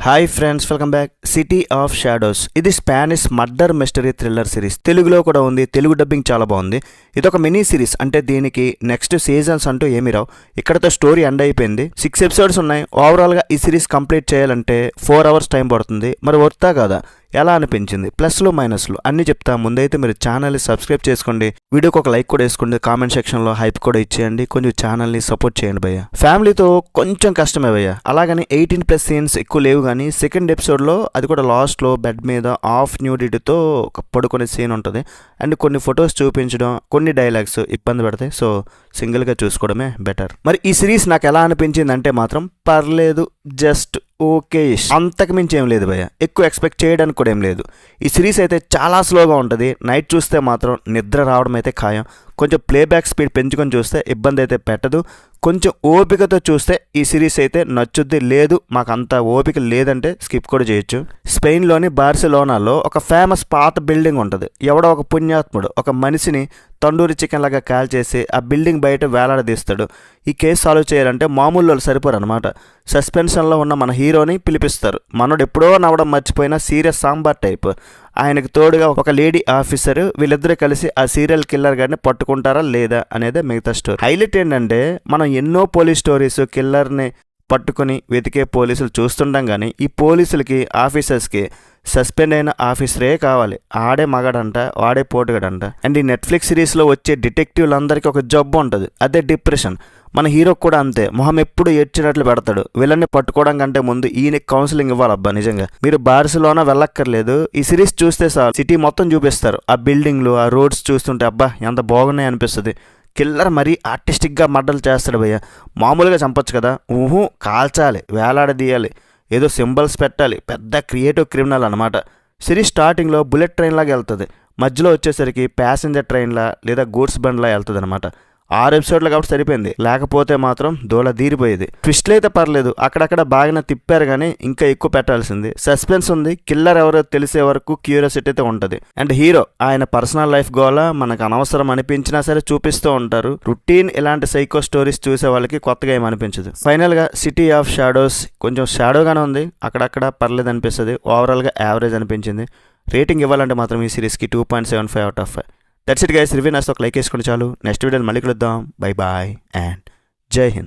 Hi friends, welcome back. City of shadows ఇది Spanish murder mystery thriller series. తెలుగులో కూడా ఉంది. తెలుగు డబ్బింగ్ చాలా బాగుంది. ఇది ఒక మినీ సిరీస్, అంటే దీనికి నెక్స్ట్ సీజన్స్ అంటూ ఏమీ రావు. ఇక్కడతో స్టోరీ ఎండ్ అయిపోయింది. 6 ఎపిసోడ్స్ ఉన్నాయి. ఓవరాల్గా ఈ సిరీస్ కంప్లీట్ చేయాలంటే 4 hours టైం పడుతుంది. మరి వర్తా కదా? ఎలా అనిపించింది? ప్లస్లు మైనస్లు అన్నీ చెప్తా. ముందైతే మీరు ఛానల్ని సబ్స్క్రైబ్ చేసుకోండి, వీడియోకి ఒక లైక్ కూడా వేసుకోండి, కామెంట్ సెక్షన్లో హైప్ కూడా ఇచ్చేయండి, కొంచెం ఛానల్ని సపోర్ట్ చేయండి భయ్య. ఫ్యామిలీతో కొంచెం కష్టమే భయ్య. అలాగని 18+ సీన్స్ ఎక్కువ లేవు, కానీ సెకండ్ ఎపిసోడ్లో అది కూడా లాస్ట్లో బెడ్ మీద ఆఫ్ న్యూడిటీతో ఒక పడుకునే సీన్ ఉంటుంది. అండ్ కొన్ని ఫొటోస్ చూపించడం, కొన్ని డైలాగ్స్ ఇబ్బంది పడతాయి. సో సింగిల్గా చూసుకోవడమే బెటర్. మరి ఈ సిరీస్ నాకు ఎలా అనిపించింది అంటే మాత్రం పర్లేదు, జస్ట్ ఓకే, అంతకు మించి ఏం లేదు భయ్య. ఎక్కువ ఎక్స్పెక్ట్ చేయడానికి కూడా ఏం లేదు. ఈ సిరీస్ అయితే చాలా స్లోగా ఉంటుంది. నైట్ చూస్తే మాత్రం నిద్ర రావడం అయితే ఖాయం. కొంచెం ప్లేబ్యాక్ స్పీడ్ పెంచుకొని చూస్తే ఇబ్బంది అయితే పెట్టదు. కొంచెం ఓపికతో చూస్తే ఈ సిరీస్ అయితే నచ్చుద్ది. లేదు మాకు అంత ఓపిక లేదంటే స్కిప్ కూడా చేయొచ్చు. స్పెయిన్లోని బార్సిలోనాలో ఒక ఫేమస్ పాత బిల్డింగ్ ఉంటుంది. ఎవడో ఒక పుణ్యాత్ముడు ఒక మనిషిని తండూరి చికెన్ లాగా కాల్చేసి ఆ బిల్డింగ్ బయట వేలాడదీస్తాడు. ఈ కేసు సాల్వ్ చేయాలంటే మామూలు వాళ్ళు సరిపోరు అనమాట. సస్పెన్షన్లో ఉన్న మన హీరోని పిలిపిస్తారు. మనోడు ఎప్పుడో నవ్వడం మర్చిపోయిన సీరియస్ సాంబార్ టైప్. ఆయనకు తోడుగా ఒక లేడీ ఆఫీసర్. వీళ్ళిద్దరూ కలిసి ఆ సీరియల్ కిల్లర్ గారిని పట్టుకుంటారా లేదా అనేదే మిగతా స్టోరీ. హైలైట్ ఏంటంటే మనం ఎన్నో పోలీస్ స్టోరీస్ కిల్లర్ని పట్టుకుని వెతికే పోలీసులు చూస్తుంటాం, కానీ ఈ పోలీసులకి ఆఫీసర్స్కి సస్పెండ్ అయిన ఆఫీసరే కావాలి. ఆడే మగాడంట, వాడే పోటుగాడంట. అండ్ ఈ నెట్ఫ్లిక్స్ సిరీస్లో వచ్చే డిటెక్టివ్లందరికీ ఒక జబ్బు ఉంటుంది, అదే డిప్రెషన్. మన హీరోకి కూడా అంతే. మొహం ఎప్పుడు ఏడ్చినట్లు పెడతాడు. వీళ్ళని పట్టుకోవడం కంటే ముందు ఈయన కౌన్సిలింగ్ ఇవ్వాలబ్బా. నిజంగా మీరు బార్సిలోనా వెళ్ళక్కర్లేదు, ఈ సిరీస్ చూస్తే చాలు సిటీ మొత్తం చూపిస్తారు. ఆ బిల్డింగ్లు, ఆ రోడ్స్ చూస్తుంటే అబ్బా ఎంత బాగున్నాయి అనిపిస్తుంది. కిల్లర్ మరీ ఆర్టిస్టిక్గా మర్డర్లు చేస్తాడు భయ్య. మామూలుగా చంపొచ్చు కదా, కాల్చాలి, వేలాడదీయాలి, ఏదో సింబల్స్ పెట్టాలి. పెద్ద క్రియేటివ్ క్రిమినల్ అనమాట. సిరీస్ స్టార్టింగ్లో బుల్లెట్ ట్రైన్ లాగా వెళ్తుంది, మధ్యలో వచ్చేసరికి ప్యాసింజర్ ట్రైన్లా లేదా గూడ్స్ బండ్లా వెళ్తుంది అనమాట. 6 ఎపిసోడ్లు కాబట్టి సరిపోయింది, లేకపోతే మాత్రం దూల తీరిపోయేది. ట్విస్ట్లు అయితే పర్లేదు, అక్కడక్కడ బాగానే తిప్పారు, కానీ ఇంకా ఎక్కువ పెట్టాల్సింది. సస్పెన్స్ ఉంది, కిల్లర్ ఎవరో తెలిసే వరకు క్యూరియాసిటీ అయితే ఉంటుంది. అండ్ హీరో ఆయన పర్సనల్ లైఫ్ గోలా మనకు అనవసరం అనిపించినా సరే చూపిస్తూ ఉంటారు. రొటీన్ ఇలాంటి సైకో స్టోరీస్ చూసే వాళ్ళకి కొత్తగా ఏమనిపించదు. ఫైనల్గా సిటీ ఆఫ్ షాడోస్ కొంచెం షాడోగానే ఉంది, అక్కడక్కడ పర్లేదు అనిపిస్తుంది. ఓవరాల్గా యావరేజ్ అనిపించింది. రేటింగ్ ఇవ్వాలంటే మాత్రం ఈ సిరీస్కి 2.75 out of 5. That's it guys. Review నచ్చితే ఒక లైక్ వేసుకోండి చాలు. నెక్స్ట్ వీడియోలో మళ్ళీ కలుద్దాం. బై బాయ్ అండ్ జై హింద్.